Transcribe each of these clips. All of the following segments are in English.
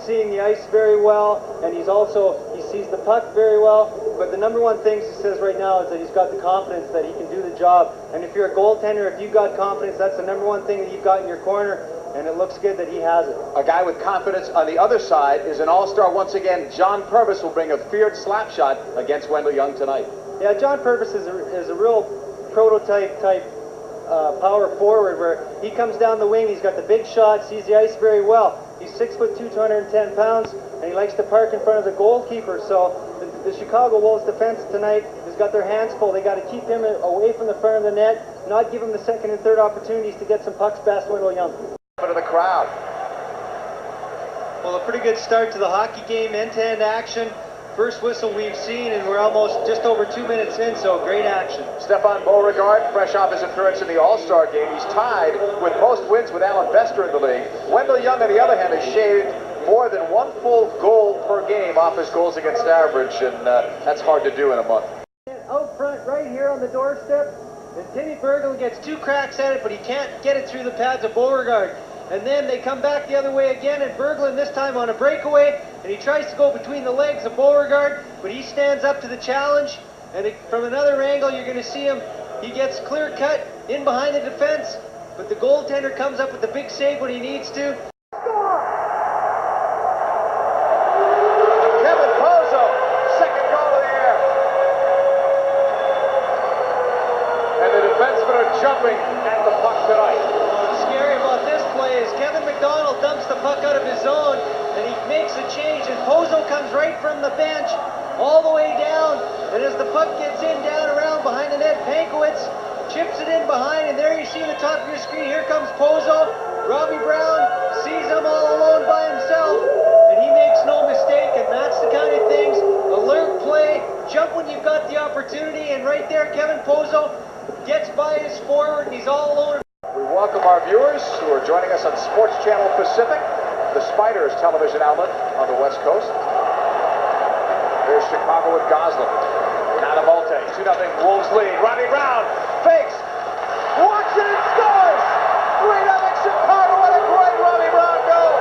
seeing the ice very well, and he sees the puck very well. But the number one thing he says right now is that he's got the confidence that he can do the job. And if you're a goaltender, if you've got confidence, that's the number one thing that you've got in your corner, and it looks good that he has it. A guy with confidence on the other side is an all-star once again. John Purvis will bring a feared slap shot against Wendell Young tonight. Yeah, John Purvis is a real prototype type power forward, where he comes down the wing, he's got the big shot, sees the ice very well. He's 6'2", 210 pounds, and he likes to park in front of the goalkeeper. So the Chicago Wolves defense tonight has got their hands full. They got to keep him away from the front of the net, not give him the second and third opportunities to get some pucks past Wendell Young. To the crowd. Well, a pretty good start to the hockey game, end-to-end action. First whistle we've seen, and we're almost just over 2 minutes in, so great action. Stephane Beauregard, fresh off his appearance in the All-Star game. He's tied with most wins with Alan Bester in the league. Wendell Young, on the other hand, has shaved more than one full goal per game off his goals against average, and that's hard to do in a month. Out front, right here on the doorstep, and Timmy Berglund gets 2 cracks at it, but he can't get it through the pads of Beauregard. And then they come back the other way again, and Berglund this time on a breakaway, and he tries to go between the legs of Beauregard, but he stands up to the challenge, and from another angle you're going to see him, he gets clear cut in behind the defense, but the goaltender comes up with the big save when he needs to. Kevin Pozo, second goal of the year. And the defensemen are jumping at the puck tonight. Kevin McDonald dumps the puck out of his zone, and he makes a change, and Pozo comes right from the bench all the way down, and as the puck gets in down around behind the net, Pankowitz chips it in behind, and there you see on the top of your screen, here comes Pozo. Robbie Brown sees him all alone by himself, and he makes no mistake, and that's the kind of things, alert play, jump when you've got the opportunity, and right there Kevin Pozo gets by his forward, and he's all alone. We welcome our viewers who are joining us on Sports Channel Pacific, the Spiders television outlet on the West Coast. Here's Chicago with Goslin. Now to Maltais. 2-0 Wolves lead. Robbie Brown fakes, walks it and scores! 3-0 Chicago. What a great Robbie Brown goal!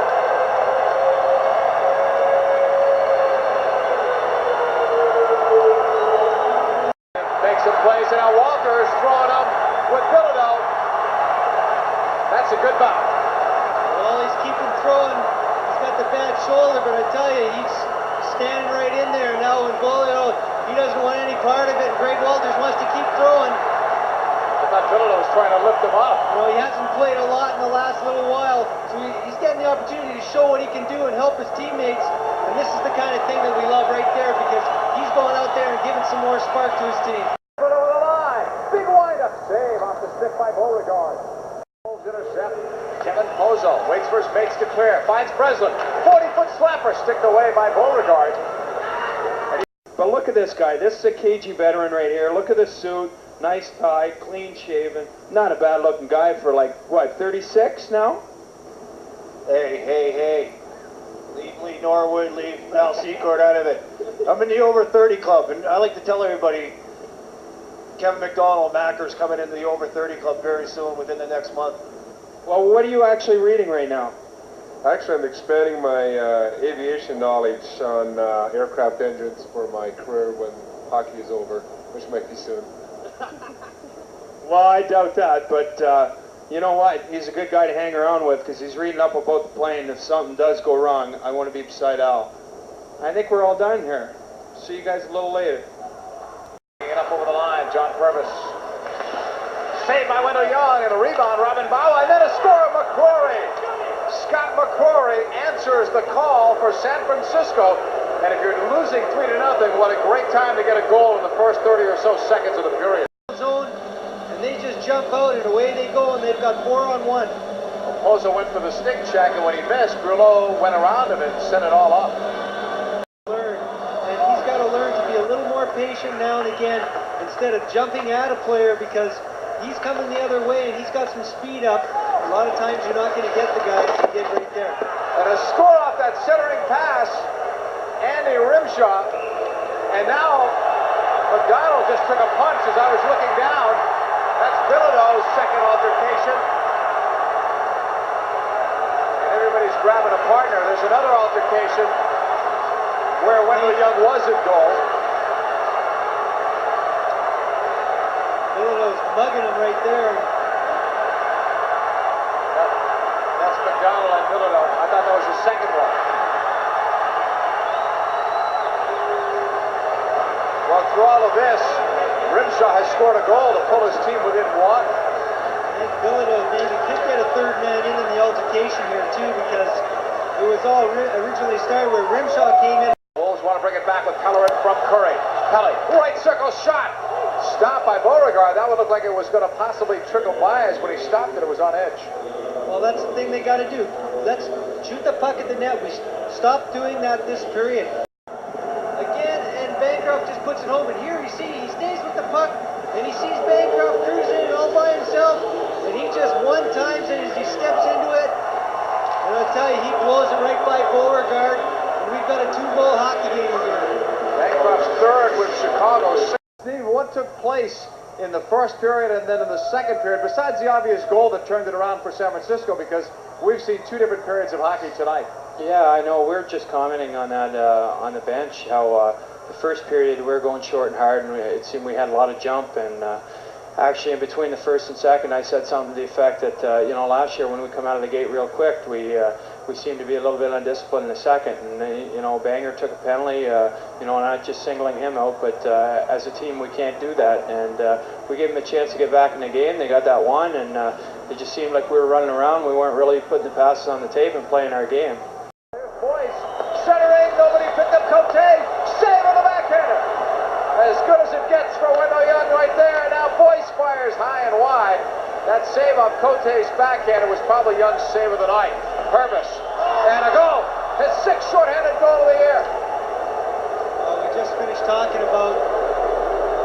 Makes some plays, and now Walker's throwing them with Bilodeau. That's a good bout. Well, he's keeping throwing. He's got the bad shoulder, but I tell you, he's standing right in there now. And Bilodeau, he doesn't want any part of it. And Greg Walters wants to keep throwing. I thought Bilodeau was trying to lift him up. You know, he hasn't played a lot in the last little while, so he's getting the opportunity to show what he can do and help his teammates. And this is the kind of thing that we love right there, because he's going out there and giving some more spark to his team. Put over the line. Big windup. Save off the stick by Beauregard. Intercept. Kevin Pozo waits for his mates to clear. Finds Breslin. 40-foot slapper sticked away by Beauregard. But look at this guy. This is a cagey veteran right here. Look at the suit. Nice tie. Clean shaven. Not a bad looking guy for like, what, 36 now? Hey. Leave Lee Norwood, leave Al Secord out of it. I'm in the over 30 club, and I like to tell everybody, Kevin McDonald, Macker's coming into the over 30 club very soon, within the next month. Well, what are you actually reading right now? Actually, I'm expanding my aviation knowledge on aircraft engines for my career when hockey is over, which might be soon. Well, I doubt that, but you know what? He's a good guy to hang around with, because he's reading up about the plane. If something does go wrong, I want to be beside Al. I think we're all done here. See you guys a little later. Up over the line, John Purvis. Saved by Wendell Young, and a rebound, Robin Bauer, and then a score of McCrory. Scott McCrory answers the call for San Francisco, and if you're losing 3-0, what a great time to get a goal in the first 30 or so seconds of the period. Zone, and they just jump out, and away they go, and they've got 4-on-1. Pozo went for the stick check, and when he missed, Brulot went around him and sent it all up. And he's got to learn to be a little more patient now and again, instead of jumping at a player, because he's coming the other way, and he's got some speed up. A lot of times you're not going to get the guy that you did right there. And a score off that centering pass, Andy Rimshaw. And now McDonald just took a punch as I was looking down. That's Bilodeau's second altercation. And everybody's grabbing a partner. There's another altercation. intermission where Wendell Young was in goal. Bilodeau's mugging him right there. That's McDonald and Bilodeau. I thought that was the second one. Well, through all of this, Grimshaw has scored a goal to pull his team within one. I think Bilodeau maybe could get a third man in the altercation here too, because it was all originally started where Grimshaw came in. Wolves want to bring it back with Pellerin from Curry. Pelly, right circle shot. Stopped by Beauregard. That would look like it was going to possibly trickle by us. When he stopped it, it was on edge. Well, that's the thing they got to do. Let's shoot the puck at the net. We stopped doing that this period. Again, and Bancroft just puts it home. And here you see, he stays with the puck, and he sees Bancroft cruising it all by himself, and he just one-times it as he steps into it. And I'll tell you, he blows it right by Beauregard, and we've got a 2-goal hockey game again. Bancroft's third with Chicago. Steve, what took place in the first period and then in the second period, besides the obvious goal that turned it around for San Francisco? Because we've seen two different periods of hockey tonight. Yeah, I know. We're just commenting on that on the bench, how the first period we were going short and hard, and it seemed we had a lot of jump. And actually, in between the first and second, I said something to the effect that you know, last year when we come out of the gate real quick, we seemed to be a little bit undisciplined in the second. And you know, Banger took a penalty. You know, not just singling him out, but as a team, we can't do that. And we gave them a chance to get back in the game. They got that one, and it just seemed like we were running around. We weren't really putting the passes on the tape and playing our game. Boys, centering, nobody picked up Cote. Save on the backhander. As good as it gets for Wendell Young right there. Now Boyce fires high and wide. That save on Cote's backhander was probably Young's save of the night. Purvis, and a goal. His sixth shorthanded goal of the year. We just finished talking about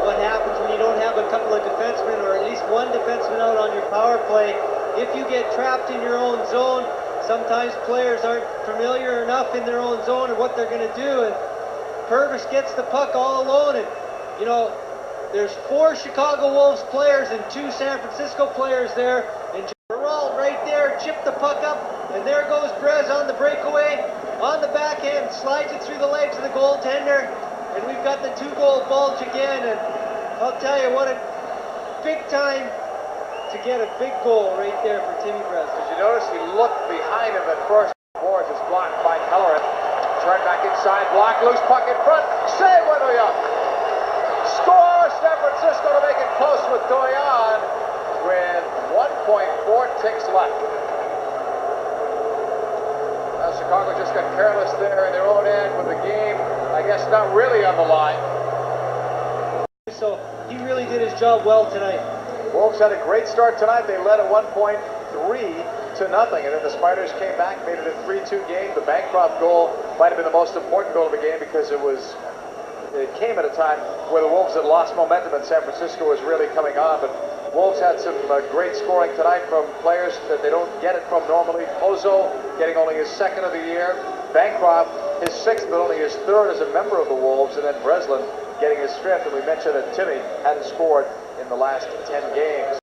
what happens when you don't have a couple of defensemen, or at least one defenseman out on your power play. If you get trapped in your own zone, sometimes players aren't familiar enough in their own zone and what they're going to do, and Purvis gets the puck all alone, and you know, there's 4 Chicago Wolves players and 2 San Francisco players there, and Gerald right there chipped the puck up, and there goes Brez on the breakaway, on the backhand, slides it through the legs of the goaltender, and we've got the 2-goal bulge again, and I'll tell you what, a big time to get a big goal right there for Timmy Brez. Did you notice he looked behind him at first? Boards is blocked by Pellerin. Turn back inside, block, loose puck in front. Save Wendell Young. Score San Francisco to make it close with Doyon with 1.4 ticks left. Now Chicago just got careless there in their own end with the game, I guess, not really on the line. So he really did his job well tonight. Wolves had a great start tonight. They led at 1.3 to nothing, and then the Spiders came back, made it a 3-2 game. The Bancroft goal might have been the most important goal of the game because it came at a time where the Wolves had lost momentum and San Francisco was really coming on. But Wolves had some great scoring tonight from players that they don't get it from normally. Pozo getting only his 2nd of the year. Bancroft his 6th, but only his 3rd as a member of the Wolves, and then Breslin getting his 5th. And we mentioned that Timmy hadn't scored in the last 10 games.